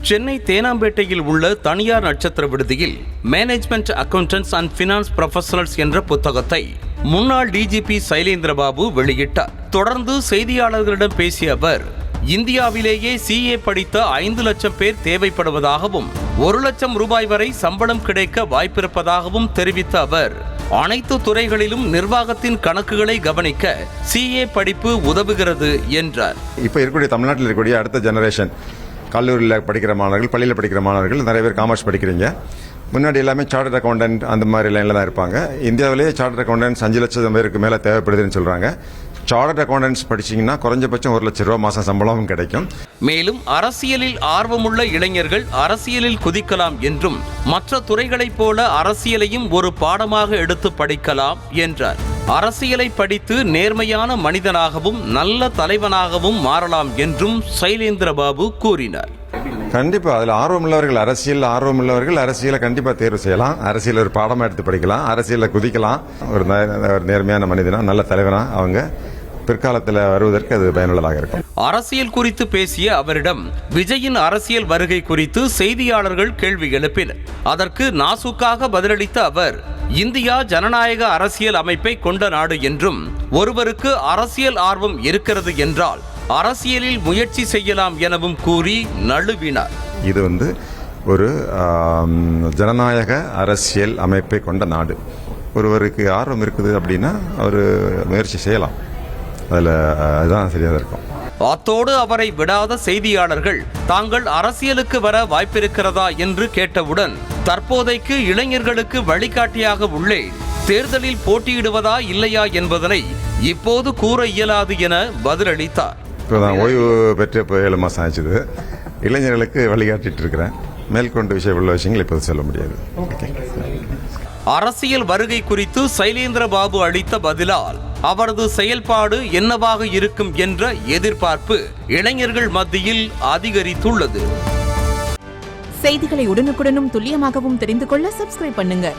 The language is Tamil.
சென்னை தேனாம்பேட்டையில் உள்ள தனியார் நட்சத்திர விடுதியில் management accountants and finance professionals என்ற புத்தகத்தை முன்னாள் டிஜிபி சைலேந்திரபாபு வெளியிட்டார். தொடர்ந்து செய்தியாளர்களிடம் பேசிய அவர், இந்தியாவிலேயே CA படித்த 5 லட்சம் பேர் தேவைப்படுவதாகவும் 1 லட்சம் ரூபாய் வரை சம்பளம் கிடைக்க வாய்ப்பிருப்பதாகவும் தெரிவித்த அவர், அனைத்து துறைகளிலும் நிர்வாகத்தின் கணக்குகளை கவனிக்க CA படிப்பு உதவுகிறது என்றார். இப்போ இருக்கக்கூடிய தமிழ்நாட்டில் இருக்கக்கூடிய அடுத்த ஜெனரேஷன் கல்லூரியில் படிக்கிற மாணவர்கள், பள்ளியில் படிக்கிற மாணவர்கள் நிறைய பேர் காமர்ஸ் படிக்கிறீங்க. முன்னாடி எல்லாமே சார்ட்டர்ட் அக்கௌண்டன்ட் அந்த மாதிரி லைனில் தான் இருப்பாங்க. இந்தியாவிலேயே சார்ட்டர்ட் அக்கௌண்டன்ட்ஸ் 5 லட்சம் பேருக்கு மேலே தேவைப்படுதுன்னு சொல்கிறாங்க. சார்ட்டர்ட் அக்கௌண்டன்ட்ஸ் படிச்சிங்கன்னா குறைஞ்சபட்சம் 1 லட்சம் ரூபா மாதம் சம்பளமும் கிடைக்கும். மேலும் அரசியலில் ஆர்வமுள்ள இளைஞர்கள் அரசியலில் குதிக்கலாம் என்றும் மற்ற துறைகளைப் போல அரசியலையும் ஒரு பாடமாக எடுத்து படிக்கலாம் என்றார். அரசியலை படித்து நேர்மையான மனிதனாகவும் நல்ல தலைவனாகவும் மாறலாம் என்றும் சைலேந்திரபாபு கூறினார். கண்டிப்பா அதில் ஆர்வமுள்ளவர்கள், அரசியல் ஆர்வமுள்ளவர்கள் அரசியலை கண்டிப்பா தேர்வு செய்யலாம். அரசியல் ஒரு பாடமா எடுத்து படிக்கலாம், அரசியலை குதிக்கலாம். ஒரு நேர்மையான மனிதனா நல்ல தலைவனா அவங்க பிற்காலத்தில் வருவதற்கு அது பயனுள்ளதாக இருக்கும். அரசியல் குறித்து பேசிய அவரிடம் விஜயின் அரசியல் வருகை குறித்து செய்தியாளர்கள் கேள்வி எழுப்பினர். அதற்கு நாசூக்காக பதிலளித்த அவர், இந்தியா ஜனநாயக அரசியல் அமைப்பை கொண்ட நாடு என்றும் ஒருவருக்கு அரசியல் ஆர்வம் இருக்கிறது என்றால் அரசியலில் முயற்சி செய்யலாம் எனவும் கூறி நழுவினார். இது ஒரு ஜனநாயக அரசியல் அமைப்பை கொண்ட நாடு. ஒருவருக்கு ஆர்வம் இருக்குது அப்படின்னா அவர் முயற்சி செய்யலாம். அதில் அதுதான் சரியாக இருக்கும். அத்தோடு அவரை விடாத செய்தியாளர்கள் தாங்கள் அரசியலுக்கு வர வாய்ப்பிருக்கிறதா என்று கேட்டவுடன், தற்போதைக்கு இளைஞர்களுக்கு வழிகாட்டியாக உள்ளே தேர்தலில் போட்டியிடுவதா இல்லையா என்பதனை இப்போது கூற இயலாது என பதிலளித்தார். இப்போ நான் ஓய்வு பெற்று இப்போ 7 மாதம் ஆச்சுது. இளைஞர்களுக்கு வழிகாட்டிட்டு இருக்கிறேன். மேற்கொண்டு உள்ள விஷயங்கள் இப்போது சொல்ல முடியாது. அரசியல் வருகை குறித்து சைலேந்திரபாபு அளித்த பதிலால் அவரது செயல்பாடு என்னவாக இருக்கும் என்ற எதிர்பார்ப்பு இளைஞர்கள் மத்தியில் அதிகரித்துள்ளது. செய்திகளை உடனுக்குடனும் துல்லியமாகவும் தெரிந்து கொள்ள சப்ஸ்கிரைப் பண்ணுங்க.